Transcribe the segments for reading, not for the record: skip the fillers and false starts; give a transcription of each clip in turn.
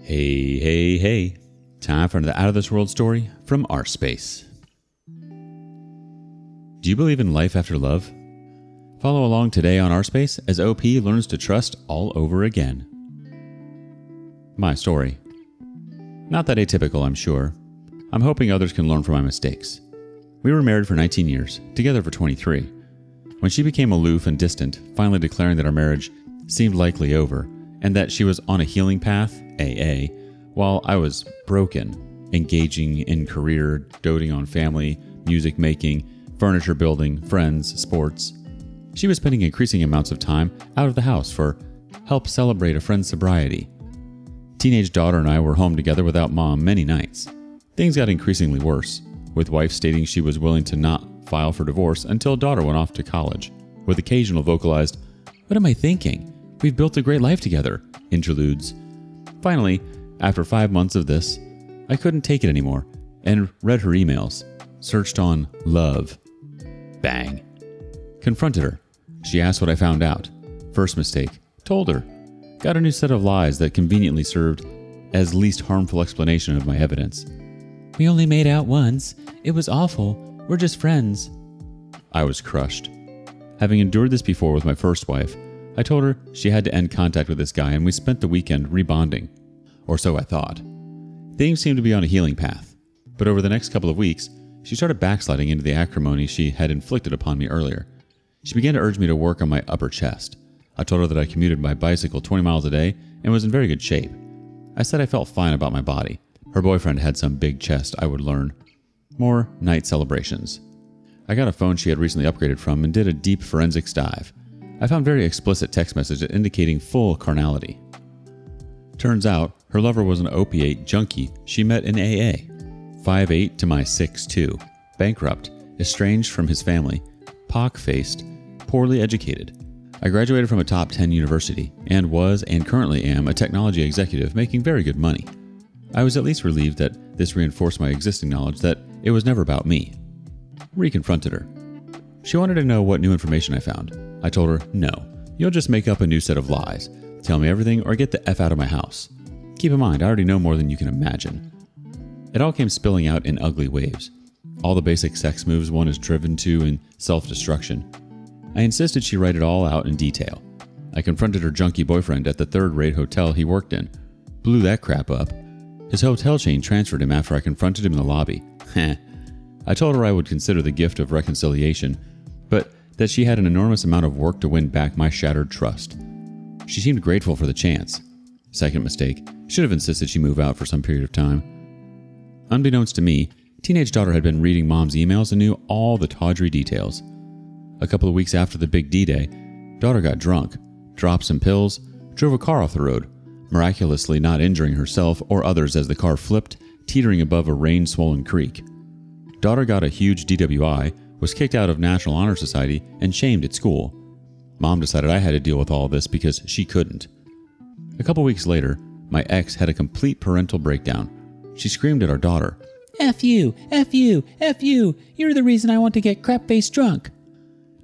Hey, hey, hey. Time for another Out of This World story from rSpace. Do you believe in life after love? Follow along today on rSpace as OP learns to trust all over again. My story. Not that atypical, I'm sure. I'm hoping others can learn from my mistakes. We were married for 19 years, together for 23. When she became aloof and distant, finally declaring that our marriage seemed likely over, and that she was on a healing path, AA, while I was broken, engaging in career, doting on family, music making, furniture building, friends, sports. She was spending increasing amounts of time out of the house for help celebrate a friend's sobriety. Teenage daughter and I were home together without mom many nights. Things got increasingly worse, with wife stating she was willing to not file for divorce until daughter went off to college, with occasional vocalized, "What am I thinking? We've built a great life together," interludes. Finally, after 5 months of this, I couldn't take it anymore and read her emails, searched on love. Bang. Confronted her. She asked what I found out. First mistake. Told her. Got a new set of lies that conveniently served as least harmful explanation of my evidence. "We only made out once. It was awful. We're just friends." I was crushed. Having endured this before with my first wife, I told her she had to end contact with this guy, and we spent the weekend rebonding. Or so I thought. Things seemed to be on a healing path, but over the next couple of weeks, she started backsliding into the acrimony she had inflicted upon me earlier. She began to urge me to work on my upper chest. I told her that I commuted by bicycle 20 miles a day and was in very good shape. I said I felt fine about my body. Her boyfriend had some big chest I would learn. More night celebrations. I got a phone she had recently upgraded from and did a deep forensics dive. I found very explicit text messages indicating full carnality. Turns out, her lover was an opiate junkie she met in AA. 5'8" to my 6'2", bankrupt, estranged from his family, pock-faced, poorly educated. I graduated from a top 10 university and was and currently am a technology executive making very good money. I was at least relieved that this reinforced my existing knowledge that it was never about me. Reconfronted her. She wanted to know what new information I found. I told her, no, you'll just make up a new set of lies. Tell me everything or get the F out of my house. Keep in mind, I already know more than you can imagine. It all came spilling out in ugly waves. All the basic sex moves one is driven to in self-destruction. I insisted she write it all out in detail. I confronted her junkie boyfriend at the third-rate hotel he worked in. Blew that crap up. His hotel chain transferred him after I confronted him in the lobby. Heh. I told her I would consider the gift of reconciliation, but that she had an enormous amount of work to win back my shattered trust. She seemed grateful for the chance. Second mistake. Should have insisted she move out for some period of time. Unbeknownst to me, teenage daughter had been reading mom's emails and knew all the tawdry details. A couple of weeks after the big D-Day, daughter got drunk, dropped some pills, drove a car off the road, miraculously not injuring herself or others as the car flipped, teetering above a rain-swollen creek. Daughter got a huge DWI, was kicked out of National Honor Society, and shamed at school. Mom decided I had to deal with all this because she couldn't. A couple weeks later, my ex had a complete parental breakdown. She screamed at our daughter, "F you, F you, F you, you're the reason I want to get crap-faced drunk."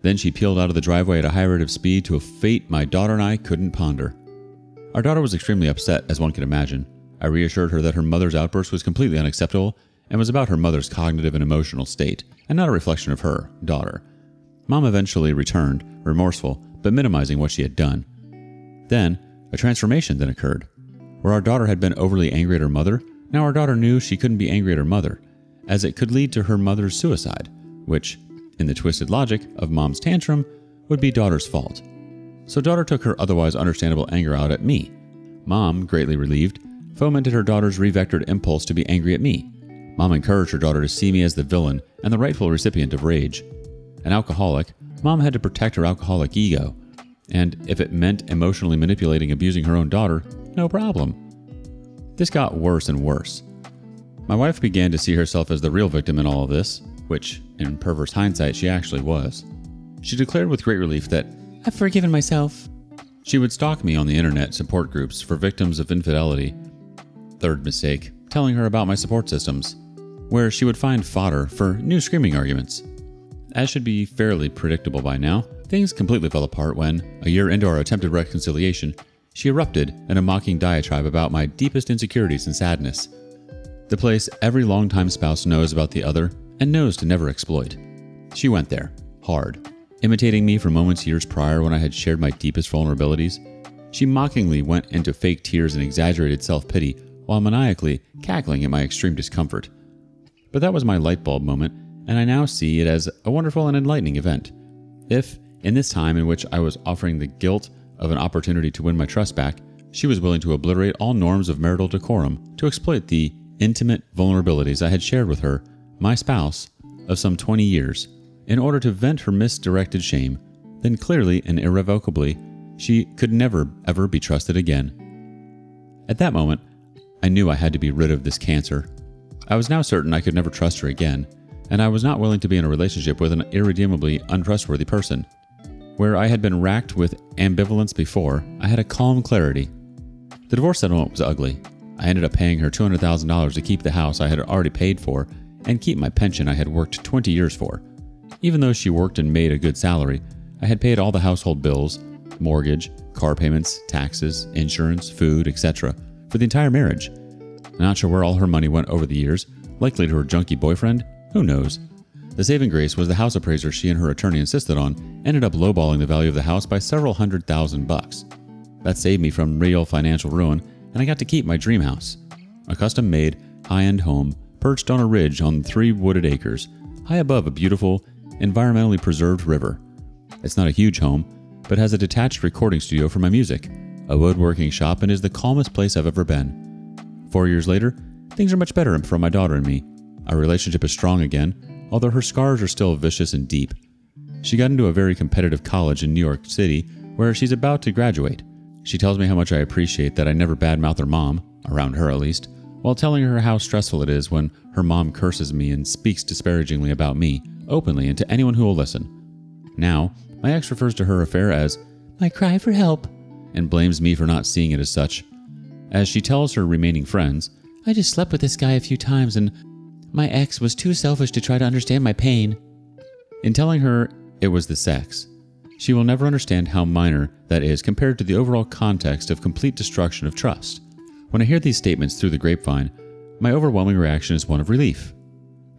Then she peeled out of the driveway at a high rate of speed to a fate my daughter and I couldn't ponder. Our daughter was extremely upset, as one can imagine. I reassured her that her mother's outburst was completely unacceptable and was about her mother's cognitive and emotional state, and not a reflection of her, daughter. Mom eventually returned, remorseful, but minimizing what she had done. Then, a transformation then occurred. Where our daughter had been overly angry at her mother, now our daughter knew she couldn't be angry at her mother, as it could lead to her mother's suicide, which, in the twisted logic of mom's tantrum, would be daughter's fault. So daughter took her otherwise understandable anger out at me. Mom, greatly relieved, fomented her daughter's revectored impulse to be angry at me. Mom encouraged her daughter to see me as the villain and the rightful recipient of rage. An alcoholic, Mom had to protect her alcoholic ego, and if it meant emotionally manipulating, abusing her own daughter, no problem. This got worse and worse. My wife began to see herself as the real victim in all of this, which, in perverse hindsight, she actually was. She declared with great relief that, "I've forgiven myself." She would stalk me on the internet support groups for victims of infidelity. Third mistake, telling her about my support systems, where she would find fodder for new screaming arguments. As should be fairly predictable by now, things completely fell apart when, a year into our attempted reconciliation, she erupted in a mocking diatribe about my deepest insecurities and sadness. The place every longtime spouse knows about the other and knows to never exploit. She went there, hard, imitating me for moments years prior when I had shared my deepest vulnerabilities. She mockingly went into fake tears and exaggerated self-pity while maniacally cackling at my extreme discomfort. But that was my light bulb moment, and I now see it as a wonderful and enlightening event. If, in this time in which I was offering the guilt of an opportunity to win my trust back, she was willing to obliterate all norms of marital decorum to exploit the intimate vulnerabilities I had shared with her, my spouse, of some 20 years, in order to vent her misdirected shame, then clearly and irrevocably, she could never, ever be trusted again. At that moment, I knew I had to be rid of this cancer. I was now certain I could never trust her again, and I was not willing to be in a relationship with an irredeemably untrustworthy person. Where I had been racked with ambivalence before, I had a calm clarity. The divorce settlement was ugly. I ended up paying her $200,000 to keep the house I had already paid for and keep my pension I had worked 20 years for. Even though she worked and made a good salary, I had paid all the household bills, mortgage, car payments, taxes, insurance, food, etc. for the entire marriage. Not sure where all her money went over the years, likely to her junky boyfriend, who knows. The saving grace was the house appraiser she and her attorney insisted on ended up lowballing the value of the house by several $100,000. That saved me from real financial ruin, and I got to keep my dream house. A custom-made, high-end home perched on a ridge on 3 wooded acres, high above a beautiful, environmentally preserved river. It's not a huge home, but has a detached recording studio for my music, a woodworking shop, and is the calmest place I've ever been. 4 years later, things are much better for my daughter and me. Our relationship is strong again, although her scars are still vicious and deep. She got into a very competitive college in New York City, where she's about to graduate. She tells me how much I appreciate that I never badmouth her mom, around her at least, while telling her how stressful it is when her mom curses me and speaks disparagingly about me, openly and to anyone who will listen. Now, my ex refers to her affair as my cry for help, and blames me for not seeing it as such. As she tells her remaining friends, I just slept with this guy a few times and my ex was too selfish to try to understand my pain. In telling her it was the sex, she will never understand how minor that is compared to the overall context of complete destruction of trust. When I hear these statements through the grapevine, my overwhelming reaction is one of relief.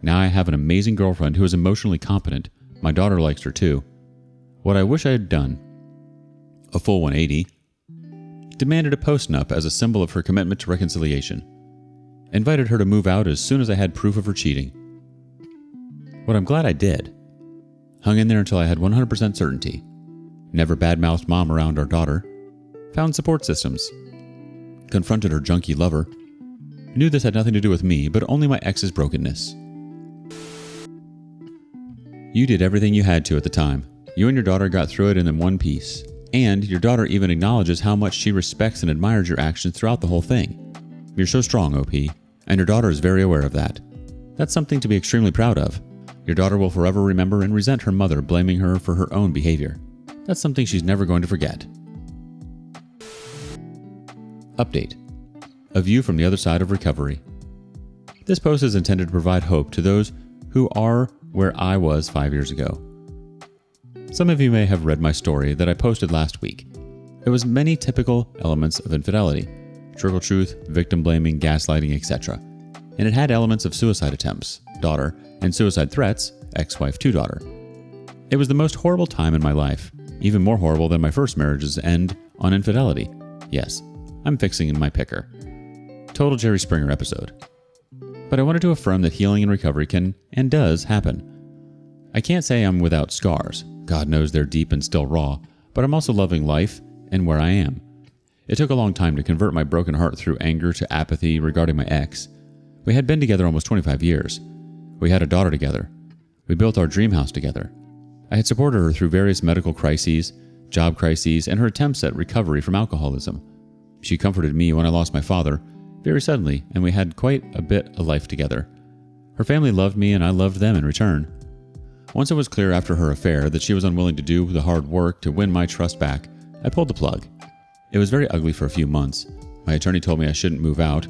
Now I have an amazing girlfriend who is emotionally competent. My daughter likes her too. What I wish I had done, a full 180, demanded a post-nup as a symbol of her commitment to reconciliation. Invited her to move out as soon as I had proof of her cheating. What I'm glad I did. Hung in there until I had 100% certainty. Never badmouthed mom around our daughter. Found support systems. Confronted her junky lover. Knew this had nothing to do with me, but only my ex's brokenness. You did everything you had to at the time. You and your daughter got through it in one piece. And your daughter even acknowledges how much she respects and admires your actions throughout the whole thing. You're so strong, OP, and your daughter is very aware of that. That's something to be extremely proud of. Your daughter will forever remember and resent her mother blaming her for her own behavior. That's something she's never going to forget. Update. A view from the other side of recovery. This post is intended to provide hope to those who are where I was 5 years ago. Some of you may have read my story that I posted last week. It was many typical elements of infidelity, trivial truth, victim blaming, gaslighting, etc. And it had elements of suicide attempts, daughter, and suicide threats, ex-wife to daughter. It was the most horrible time in my life, even more horrible than my first marriage's end on infidelity. Yes, I'm fixing in my picker. Total Jerry Springer episode. But I wanted to affirm that healing and recovery can and does happen. I can't say I'm without scars. God knows they're deep and still raw, but I'm also loving life and where I am. It took a long time to convert my broken heart through anger to apathy regarding my ex. We had been together almost 25 years. We had a daughter together. We built our dream house together. I had supported her through various medical crises, job crises, and her attempts at recovery from alcoholism. She comforted me when I lost my father, very suddenly, and we had quite a bit of life together. Her family loved me and I loved them in return. Once it was clear after her affair that she was unwilling to do the hard work to win my trust back, I pulled the plug. It was very ugly for a few months. My attorney told me I shouldn't move out,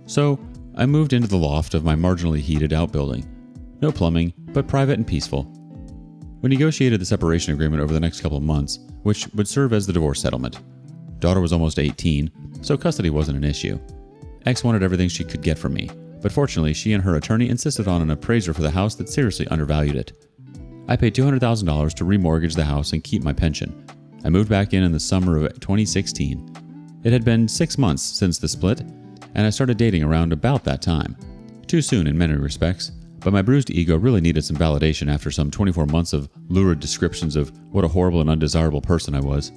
so I moved into the loft of my marginally heated outbuilding. No plumbing, but private and peaceful. We negotiated the separation agreement over the next couple of months, which would serve as the divorce settlement. Daughter was almost 18, so custody wasn't an issue. Ex wanted everything she could get from me, but fortunately she and her attorney insisted on an appraiser for the house that seriously undervalued it. I paid $200,000 to remortgage the house and keep my pension. I moved back in the summer of 2016. It had been 6 months since the split, and I started dating around about that time. Too soon in many respects, but my bruised ego really needed some validation after some 24 months of lurid descriptions of what a horrible and undesirable person I was.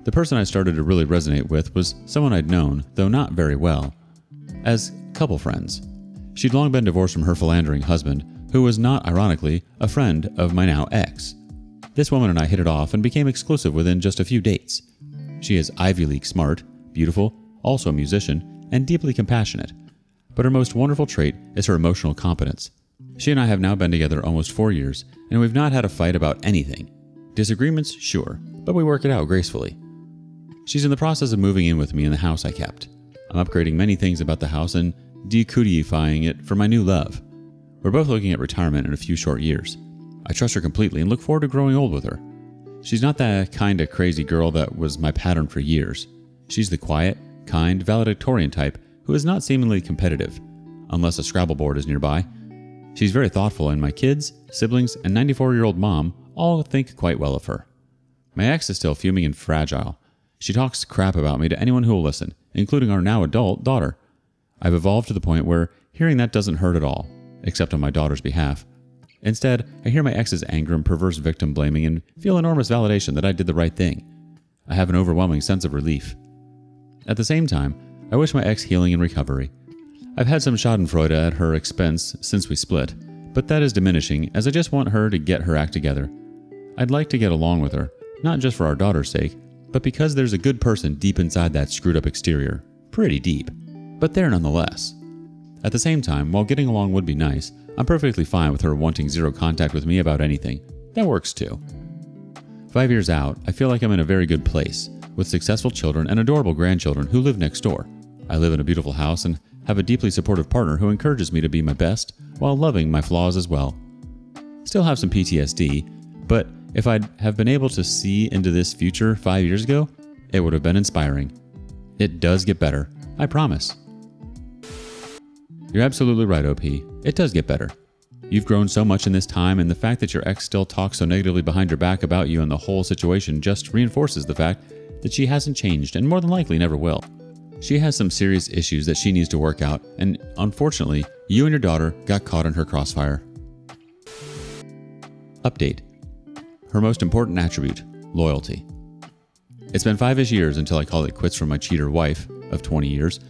The person I started to really resonate with was someone I'd known, though not very well, as couple friends. She'd long been divorced from her philandering husband, who was not, ironically, a friend of my now ex. This woman and I hit it off and became exclusive within just a few dates. She is Ivy League smart, beautiful, also a musician, and deeply compassionate. But her most wonderful trait is her emotional competence. She and I have now been together almost 4 years, and we've not had a fight about anything. Disagreements, sure, but we work it out gracefully. She's in the process of moving in with me in the house I kept. I'm upgrading many things about the house and decudifying it for my new love. We're both looking at retirement in a few short years. I trust her completely and look forward to growing old with her. She's not that kind of crazy girl that was my pattern for years. She's the quiet, kind, valedictorian type who is not seemingly competitive, unless a Scrabble board is nearby. She's very thoughtful, and my kids, siblings, and 94-year-old mom all think quite well of her. My ex is still fuming and fragile. She talks crap about me to anyone who will listen, including our now adult daughter. I've evolved to the point where hearing that doesn't hurt at all, except on my daughter's behalf. Instead, I hear my ex's anger and perverse victim blaming and feel enormous validation that I did the right thing. I have an overwhelming sense of relief. At the same time, I wish my ex healing and recovery. I've had some schadenfreude at her expense since we split, but that is diminishing as I just want her to get her act together. I'd like to get along with her, not just for our daughter's sake, but because there's a good person deep inside that screwed up exterior. Pretty deep, but there nonetheless. At the same time, while getting along would be nice, I'm perfectly fine with her wanting zero contact with me about anything. That works too. 5 years out, I feel like I'm in a very good place, with successful children and adorable grandchildren who live next door. I live in a beautiful house and have a deeply supportive partner who encourages me to be my best while loving my flaws as well. Still have some PTSD, but if I'd have been able to see into this future 5 years ago, it would have been inspiring. It does get better, I promise. You're absolutely right, OP. It does get better. You've grown so much in this time, and the fact that your ex still talks so negatively behind your back about you and the whole situation just reinforces the fact that she hasn't changed and more than likely never will. She has some serious issues that she needs to work out, and unfortunately, you and your daughter got caught in her crossfire. Update. Her most important attribute, loyalty. It's been 5-ish years until I called it quits from my cheater wife of 20 years.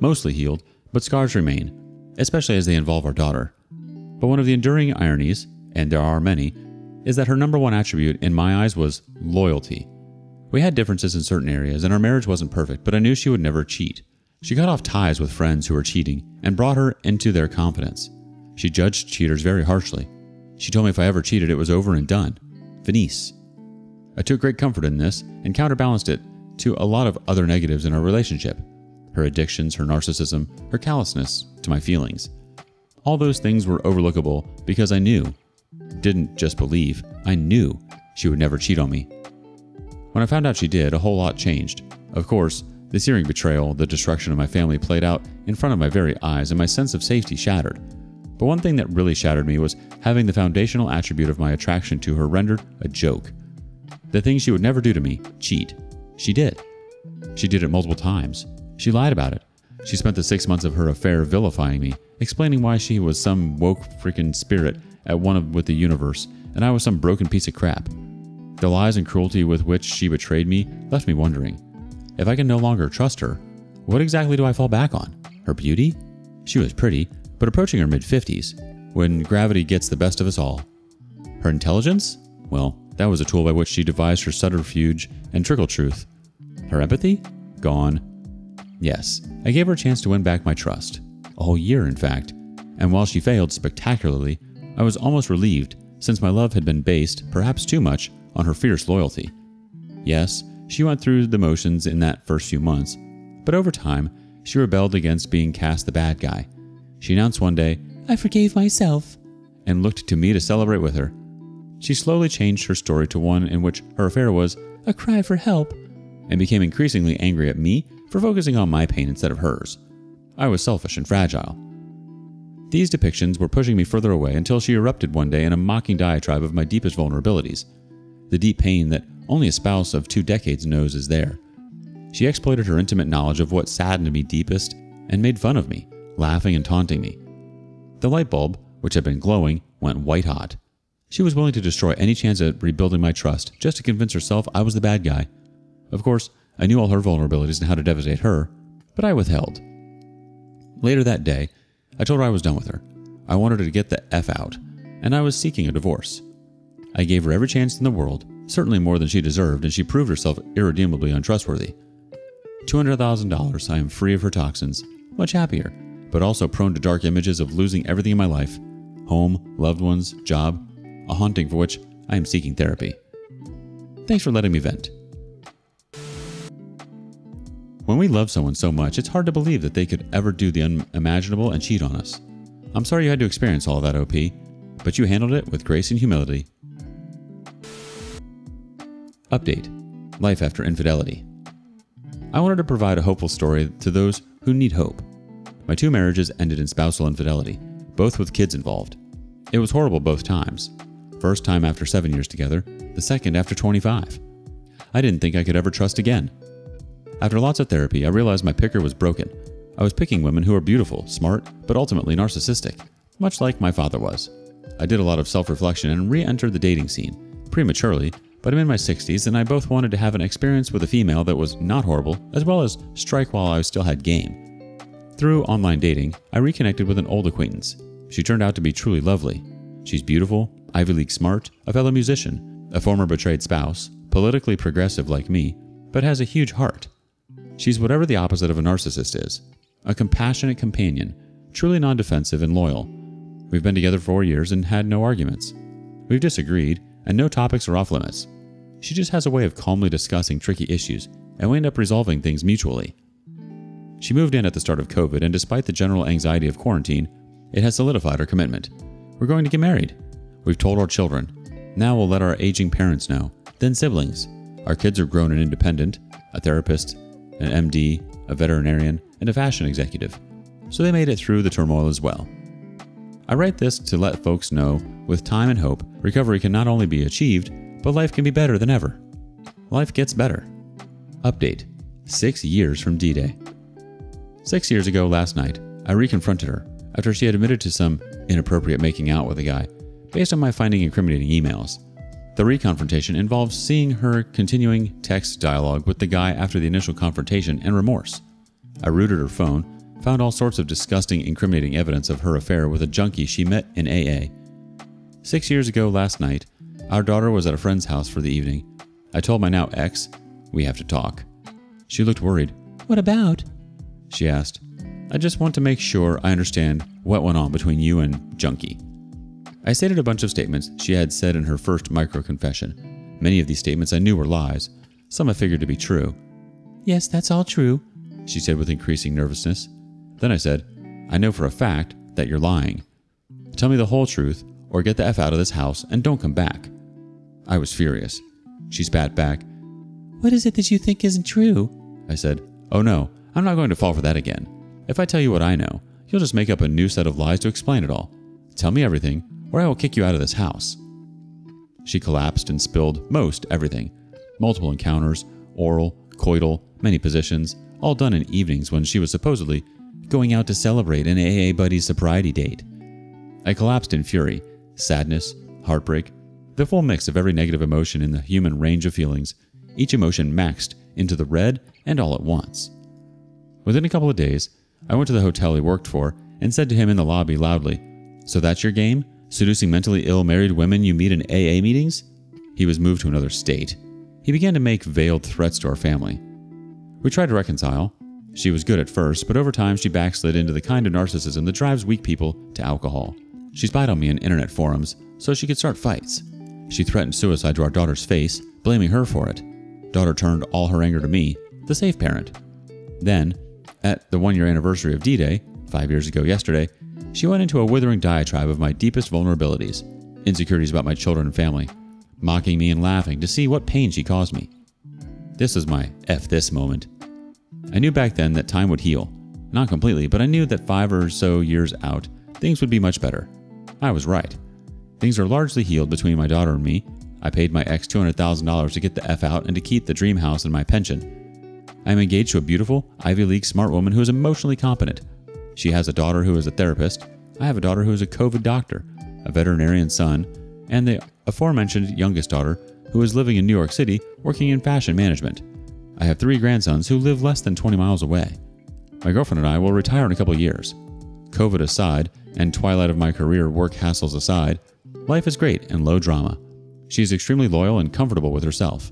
Mostly healed, but scars remain, especially as they involve our daughter. But one of the enduring ironies, and there are many, is that her number one attribute in my eyes was loyalty. We had differences in certain areas, and our marriage wasn't perfect, but I knew she would never cheat. She cut off ties with friends who were cheating and brought her into their confidence. She judged cheaters very harshly. She told me if I ever cheated, it was over and done. Finis. I took great comfort in this and counterbalanced it to a lot of other negatives in our relationship. Her addictions, her narcissism, her callousness to my feelings. All those things were overlookable because I didn't just believe, I knew she would never cheat on me. When I found out she did, a whole lot changed. Of course, the searing betrayal, the destruction of my family played out in front of my very eyes, and my sense of safety shattered. But one thing that really shattered me was having the foundational attribute of my attraction to her rendered a joke. The thing she would never do to me, cheat. She did. She did it multiple times. She lied about it. She spent the 6 months of her affair vilifying me, explaining why she was some woke freaking spirit at one with the universe, and I was some broken piece of crap. The lies and cruelty with which she betrayed me left me wondering. If I can no longer trust her, what exactly do I fall back on? Her beauty? She was pretty, but approaching her mid-50s, when gravity gets the best of us all. Her intelligence? Well, that was a tool by which she devised her subterfuge and trickle truth. Her empathy? Gone. Yes, I gave her a chance to win back my trust. A whole year, in fact. And while she failed spectacularly, I was almost relieved, since my love had been based, perhaps too much, on her fierce loyalty. Yes, she went through the motions in that first few months, but over time, she rebelled against being cast the bad guy. She announced one day, "I forgave myself," and looked to me to celebrate with her. She slowly changed her story to one in which her affair was a cry for help, and became increasingly angry at me for focusing on my pain instead of hers. I was selfish and fragile. These depictions were pushing me further away until she erupted one day in a mocking diatribe of my deepest vulnerabilities, the deep pain that only a spouse of 2 decades knows is there. She exploited her intimate knowledge of what saddened me deepest and made fun of me, laughing and taunting me. The light bulb, which had been glowing, went white hot. She was willing to destroy any chance at rebuilding my trust just to convince herself I was the bad guy. Of course, I knew all her vulnerabilities and how to devastate her, but I withheld. Later that day, I told her I was done with her. I wanted her to get the F out, and I was seeking a divorce. I gave her every chance in the world, certainly more than she deserved, and she proved herself irredeemably untrustworthy. $200,000, I am free of her toxins, much happier, but also prone to dark images of losing everything in my life: home, loved ones, job, a haunting for which I am seeking therapy. Thanks for letting me vent. When we love someone so much, it's hard to believe that they could ever do the unimaginable and cheat on us. I'm sorry you had to experience all of that, OP, but you handled it with grace and humility. Update: Life after infidelity. I wanted to provide a hopeful story to those who need hope. My 2 marriages ended in spousal infidelity, both with kids involved. It was horrible both times. First time after 7 years together, the second after 25. I didn't think I could ever trust again. After lots of therapy, I realized my picker was broken. I was picking women who are beautiful, smart, but ultimately narcissistic, much like my father was. I did a lot of self-reflection and re-entered the dating scene, prematurely, but I'm in my 60s and I both wanted to have an experience with a female that was not horrible, as well as strike while I still had game. Through online dating, I reconnected with an old acquaintance. She turned out to be truly lovely. She's beautiful, Ivy League smart, a fellow musician, a former betrayed spouse, politically progressive like me, but has a huge heart. She's whatever the opposite of a narcissist is, a compassionate companion, truly non-defensive and loyal. We've been together 4 years and had no arguments. We've disagreed, and no topics are off limits. She just has a way of calmly discussing tricky issues, and we end up resolving things mutually. She moved in at the start of COVID, and despite the general anxiety of quarantine, it has solidified our commitment. We're going to get married. We've told our children. Now we'll let our aging parents know, then siblings. Our kids are grown and independent, a therapist, an MD, a veterinarian, and a fashion executive. So they made it through the turmoil as well. I write this to let folks know, with time and hope, recovery can not only be achieved, but life can be better than ever. Life gets better. Update: 6 years from D-Day. 6 years ago last night, I reconfronted her after she had admitted to some inappropriate making out with a guy, based on my finding incriminating emails. The reconfrontation involves seeing her continuing text dialogue with the guy after the initial confrontation and remorse. I rooted her phone, found all sorts of disgusting, incriminating evidence of her affair with a junkie she met in AA. 6 years ago last night, our daughter was at a friend's house for the evening. I told my now ex, "We have to talk." She looked worried. "What about?" she asked. "I just want to make sure I understand what went on between you and Junky." I stated a bunch of statements she had said in her first micro-confession. Many of these statements I knew were lies. Some I figured to be true. "Yes, that's all true," she said with increasing nervousness. Then I said, "I know for a fact that you're lying. Tell me the whole truth, or get the F out of this house and don't come back." I was furious. She spat back. "What is it that you think isn't true?" I said, "Oh no, I'm not going to fall for that again. If I tell you what I know, you'll just make up a new set of lies to explain it all. Tell me everything, or I will kick you out of this house." She collapsed and spilled most everything. Multiple encounters, oral, coital, many positions, all done in evenings when she was supposedly going out to celebrate an AA buddy's sobriety date. I collapsed in fury, sadness, heartbreak, the full mix of every negative emotion in the human range of feelings, each emotion maxed into the red and all at once. Within a couple of days, I went to the hotel he worked for and said to him in the lobby loudly, "So that's your game? Seducing mentally ill married women you meet in AA meetings?" He was moved to another state. He began to make veiled threats to our family. We tried to reconcile. She was good at first, but over time she backslid into the kind of narcissism that drives weak people to alcohol. She spied on me in internet forums so she could start fights. She threatened suicide to our daughter's face, blaming her for it. Daughter turned all her anger to me, the safe parent. Then, at the 1-year anniversary of D-Day, 5 years ago yesterday, she went into a withering diatribe of my deepest vulnerabilities, insecurities about my children and family, mocking me and laughing to see what pain she caused me. This was my F this moment. I knew back then that time would heal. Not completely, but I knew that 5 or so years out, things would be much better. I was right. Things are largely healed between my daughter and me. I paid my ex $200,000 to get the F out and to keep the dream house and my pension. I am engaged to a beautiful, Ivy League smart woman who is emotionally competent. She has a daughter who is a therapist. I have a daughter who is a COVID doctor, a veterinarian son, and the aforementioned youngest daughter who is living in New York City working in fashion management. I have 3 grandsons who live less than 20 miles away. My girlfriend and I will retire in a couple of years. COVID aside, and twilight of my career work hassles aside, life is great and low drama. She is extremely loyal and comfortable with herself.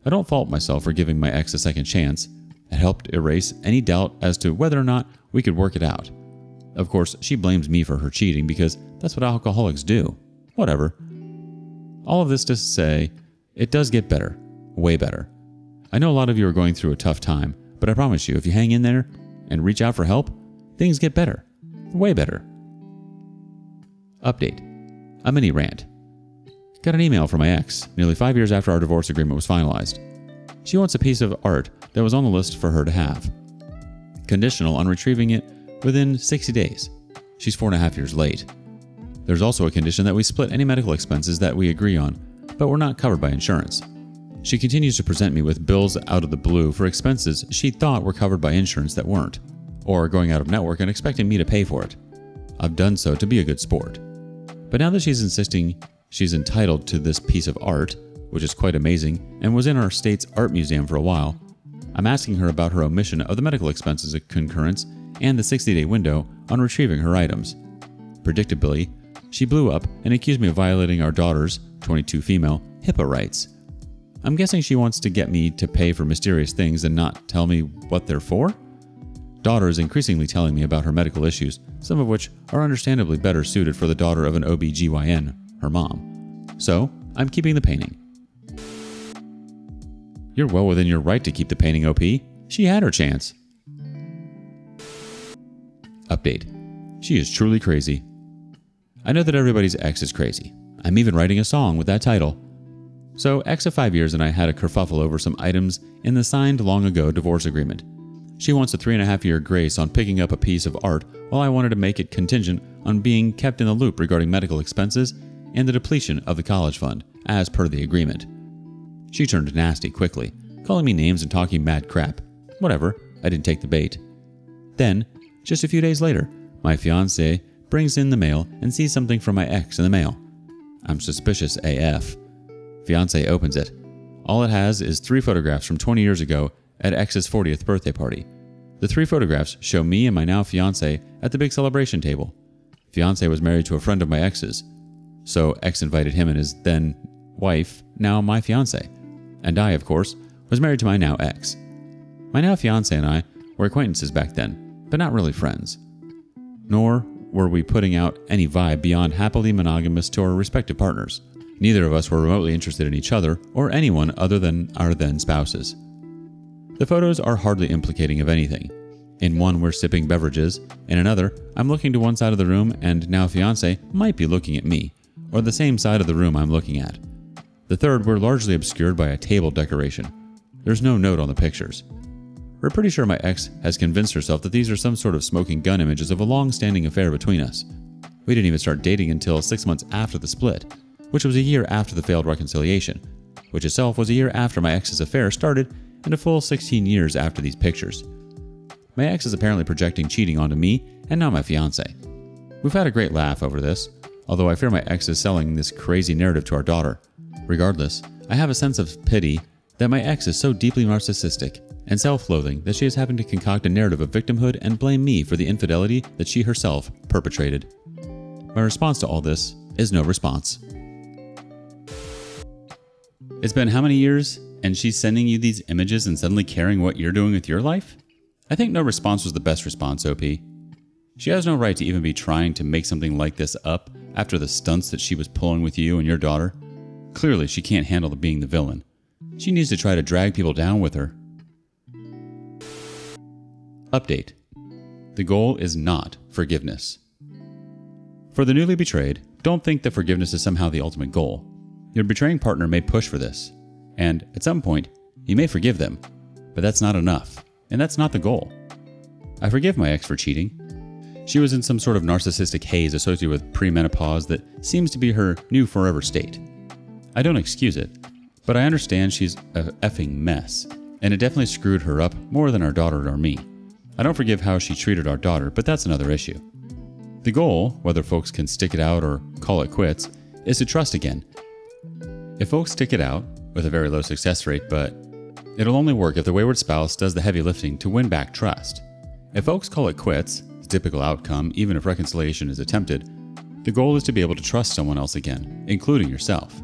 I don't fault myself for giving my ex a second chance. It helped erase any doubt as to whether or not we could work it out. Of course, she blames me for her cheating because that's what alcoholics do. Whatever. All of this to say, it does get better. Way better. I know a lot of you are going through a tough time, but I promise you, if you hang in there and reach out for help, things get better. Way better. Update. A mini rant. Got an email from my ex, nearly 5 years after our divorce agreement was finalized. She wants a piece of art that was on the list for her to have. Conditional on retrieving it within 60 days. She's 4.5 years late. There's also a condition that we split any medical expenses that we agree on, but we're not covered by insurance. She continues to present me with bills out of the blue for expenses she thought were covered by insurance that weren't, or going out of network and expecting me to pay for it. I've done so to be a good sport. But now that she's insisting she's entitled to this piece of art, which is quite amazing and was in our state's art museum for a while, I'm asking her about her omission of the medical expenses concurrence and the 60-day window on retrieving her items. Predictably, she blew up and accused me of violating our daughter's, 22 female, HIPAA rights. I'm guessing she wants to get me to pay for mysterious things and not tell me what they're for? Daughter is increasingly telling me about her medical issues, some of which are understandably better suited for the daughter of an OB/GYN, her mom. So, I'm keeping the painting. You're well within your right to keep the painting, OP. She had her chance. Update. She is truly crazy. I know that everybody's ex is crazy. I'm even writing a song with that title. So, ex of 5 years and I had a kerfuffle over some items in the signed long ago divorce agreement. She wants a 3.5-year grace on picking up a piece of art, while I wanted to make it contingent on being kept in the loop regarding medical expenses and the depletion of the college fund, as per the agreement. She turned nasty quickly, calling me names and talking mad crap. Whatever, I didn't take the bait. Then, just a few days later, my fiancé brings in the mail and sees something from my ex in the mail. I'm suspicious AF. Fiancé opens it. All it has is 3 photographs from 20 years ago at ex's 40th birthday party. The 3 photographs show me and my now fiancé at the big celebration table. Fiancé was married to a friend of my ex's, so ex invited him and his then wife, now my fiancé. And I, of course, was married to my now ex. My now fiancé and I were acquaintances back then, but not really friends. Nor were we putting out any vibe beyond happily monogamous to our respective partners. Neither of us were remotely interested in each other or anyone other than our then spouses. The photos are hardly implicating of anything. In one, we're sipping beverages. In another, I'm looking to one side of the room and now fiancé might be looking at me, or the same side of the room I'm looking at. The third, we're largely obscured by a table decoration. There's no note on the pictures. We're pretty sure my ex has convinced herself that these are some sort of smoking gun images of a long-standing affair between us. We didn't even start dating until 6 months after the split, which was a year after the failed reconciliation, which itself was a year after my ex's affair started and a full 16 years after these pictures. My ex is apparently projecting cheating onto me and now my fiancé. We've had a great laugh over this, although I fear my ex is selling this crazy narrative to our daughter. Regardless, I have a sense of pity that my ex is so deeply narcissistic and self-loathing that she is having to concoct a narrative of victimhood and blame me for the infidelity that she herself perpetrated. My response to all this is no response. It's been how many years, and she's sending you these images and suddenly caring what you're doing with your life? I think no response was the best response, OP. She has no right to even be trying to make something like this up after the stunts that she was pulling with you and your daughter. Clearly, she can't handle being the villain. She needs to try to drag people down with her. Update. The goal is not forgiveness. For the newly betrayed, don't think that forgiveness is somehow the ultimate goal. Your betraying partner may push for this, and at some point, You may forgive them, but that's not enough, and that's not the goal. I forgive my ex for cheating. She was in some sort of narcissistic haze associated with premenopause that seems to be her new forever state. I don't excuse it, but I understand she's a effing mess, and it definitely screwed her up more than our daughter or me. I don't forgive how she treated our daughter, but that's another issue. The goal, whether folks can stick it out or call it quits, is to trust again. If folks stick it out, with a very low success rate, but it'll only work if the wayward spouse does the heavy lifting to win back trust. If folks call it quits, the typical outcome, even if reconciliation is attempted, the goal is to be able to trust someone else again, including yourself.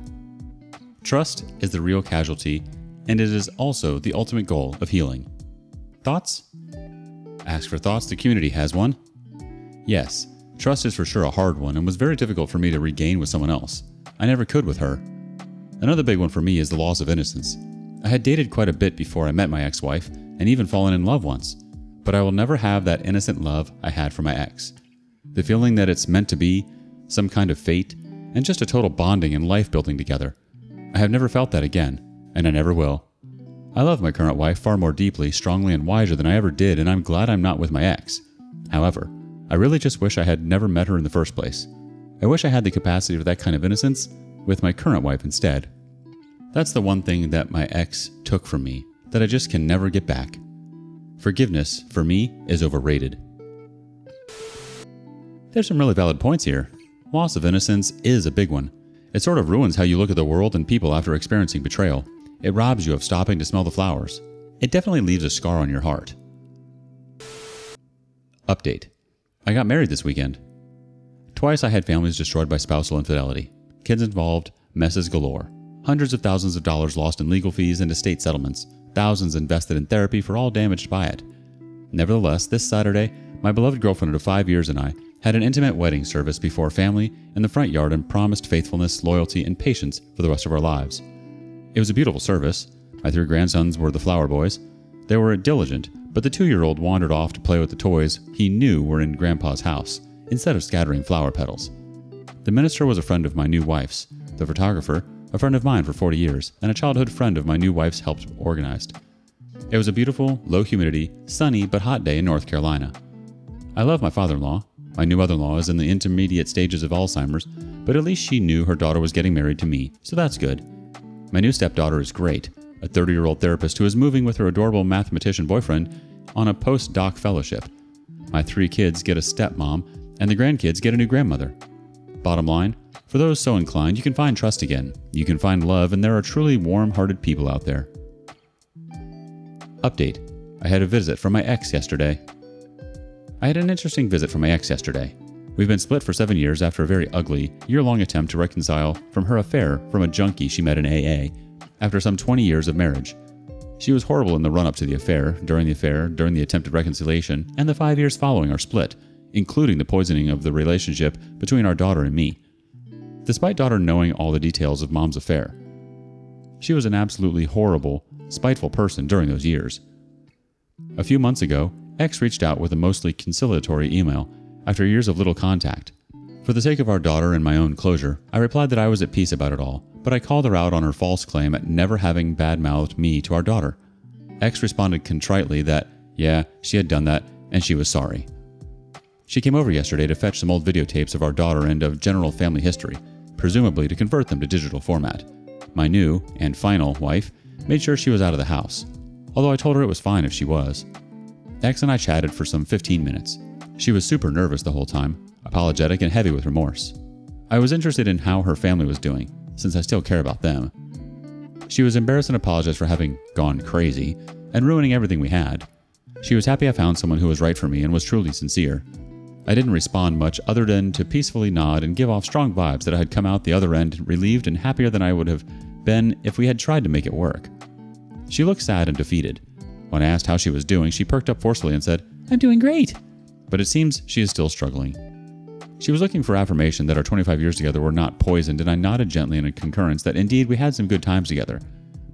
Trust is the real casualty, and it is also the ultimate goal of healing. Thoughts? Ask for thoughts, the community has one. Yes, trust is for sure a hard one and was very difficult for me to regain with someone else. I never could with her. Another big one for me is the loss of innocence. I had dated quite a bit before I met my ex-wife and even fallen in love once, but I will never have that innocent love I had for my ex. The feeling that it's meant to be, some kind of fate, and just a total bonding and life building together. I have never felt that again, and I never will. I love my current wife far more deeply, strongly, and wiser than I ever did, and I'm glad I'm not with my ex. However, I really just wish I had never met her in the first place. I wish I had the capacity for that kind of innocence with my current wife instead. That's the one thing that my ex took from me that I just can never get back. Forgiveness, for me, is overrated. There's some really valid points here. Loss of innocence is a big one. It sort of ruins how you look at the world and people after experiencing betrayal. It robs you of stopping to smell the flowers. It definitely leaves a scar on your heart. Update. I got married this weekend. Twice I had families destroyed by spousal infidelity. Kids involved, messes galore. Hundreds of thousands of dollars lost in legal fees and estate settlements. Thousands invested in therapy for all damaged by it. Nevertheless, this Saturday, my beloved girlfriend of 5 years and I had an intimate wedding service before family in the front yard and promised faithfulness, loyalty, and patience for the rest of our lives. It was a beautiful service. My 3 grandsons were the flower boys. They were diligent, but the 2-year-old wandered off to play with the toys he knew were in Grandpa's house, instead of scattering flower petals. The minister was a friend of my new wife's. The photographer, a friend of mine for 40 years, and a childhood friend of my new wife's helped organized. It was a beautiful, low humidity, sunny but hot day in North Carolina. I love my father-in-law. My new mother-in-law is in the intermediate stages of Alzheimer's, but at least she knew her daughter was getting married to me, so that's good. My new stepdaughter is great, a 30-year-old therapist who is moving with her adorable mathematician boyfriend on a post-doc fellowship. My 3 kids get a stepmom, and the grandkids get a new grandmother. Bottom line, for those so inclined, you can find trust again. You can find love, and there are truly warm-hearted people out there. Update. I had a visit from my ex yesterday. I had an interesting visit from my ex yesterday. We've been split for 7 years after a very ugly, year-long attempt to reconcile from her affair from a junkie she met in AA after some 20 years of marriage. She was horrible in the run-up to the affair, during the attempted reconciliation, and the 5 years following our split, including the poisoning of the relationship between our daughter and me. Despite daughter knowing all the details of mom's affair, she was an absolutely horrible, spiteful person during those years. A few months ago, ex reached out with a mostly conciliatory email after years of little contact. For the sake of our daughter and my own closure, I replied that I was at peace about it all, but I called her out on her false claim at never having bad-mouthed me to our daughter. Ex responded contritely that, yeah, she had done that, and she was sorry. She came over yesterday to fetch some old videotapes of our daughter and of general family history, presumably to convert them to digital format. My new, and final, wife made sure she was out of the house, although I told her it was fine if she was. Ex and I chatted for some 15 minutes. She was super nervous the whole time, apologetic and heavy with remorse. I was interested in how her family was doing, since I still care about them. She was embarrassed and apologized for having gone crazy and ruining everything we had. She was happy I found someone who was right for me and was truly sincere. I didn't respond much other than to peacefully nod and give off strong vibes that I had come out the other end relieved and happier than I would have been if we had tried to make it work. She looked sad and defeated. When I asked how she was doing, she perked up forcefully and said, "I'm doing great." But it seems she is still struggling. She was looking for affirmation that our 25 years together were not poisoned, and I nodded gently in a concurrence that indeed we had some good times together.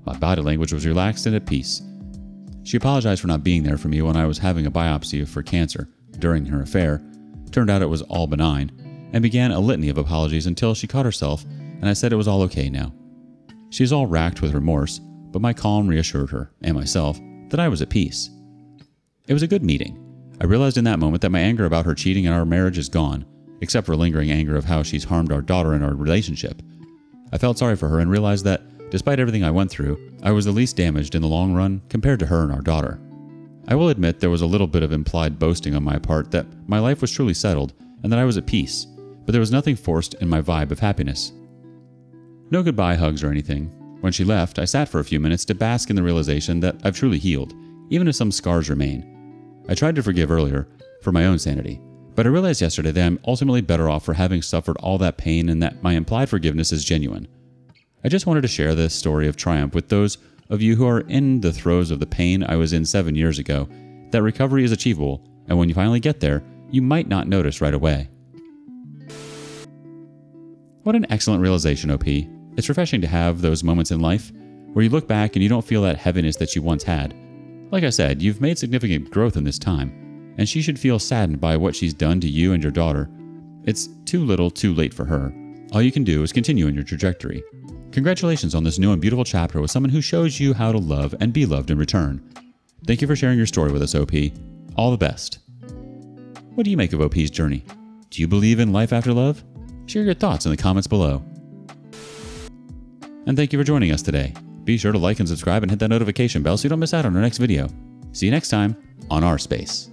My body language was relaxed and at peace. She apologized for not being there for me when I was having a biopsy for cancer during her affair. Turned out it was all benign, and began a litany of apologies until she caught herself and I said it was all okay now. She's all racked with remorse, but my calm reassured her, and myself, that I was at peace. It was a good meeting. I realized in that moment that my anger about her cheating in our marriage is gone, except for lingering anger of how she's harmed our daughter and our relationship. I felt sorry for her and realized that, despite everything I went through, I was the least damaged in the long run compared to her and our daughter. I will admit there was a little bit of implied boasting on my part that my life was truly settled and that I was at peace, but there was nothing forced in my vibe of happiness. No goodbye hugs or anything. When she left, I sat for a few minutes to bask in the realization that I've truly healed, even if some scars remain. I tried to forgive earlier, for my own sanity, but I realized yesterday that I'm ultimately better off for having suffered all that pain and that my implied forgiveness is genuine. I just wanted to share this story of triumph with those of you who are in the throes of the pain I was in 7 years ago, that recovery is achievable, and when you finally get there, you might not notice right away. What an excellent realization, OP. It's refreshing to have those moments in life where you look back and you don't feel that heaviness that you once had. Like I said, you've made significant growth in this time, and she should feel saddened by what she's done to you and your daughter. It's too little, too late for her. All you can do is continue in your trajectory. Congratulations on this new and beautiful chapter with someone who shows you how to love and be loved in return. Thank you for sharing your story with us, OP. All the best. What do you make of OP's journey? Do you believe in life after love? Share your thoughts in the comments below. And thank you for joining us today. Be sure to like and subscribe and hit that notification bell so you don't miss out on our next video. See you next time on rSpace.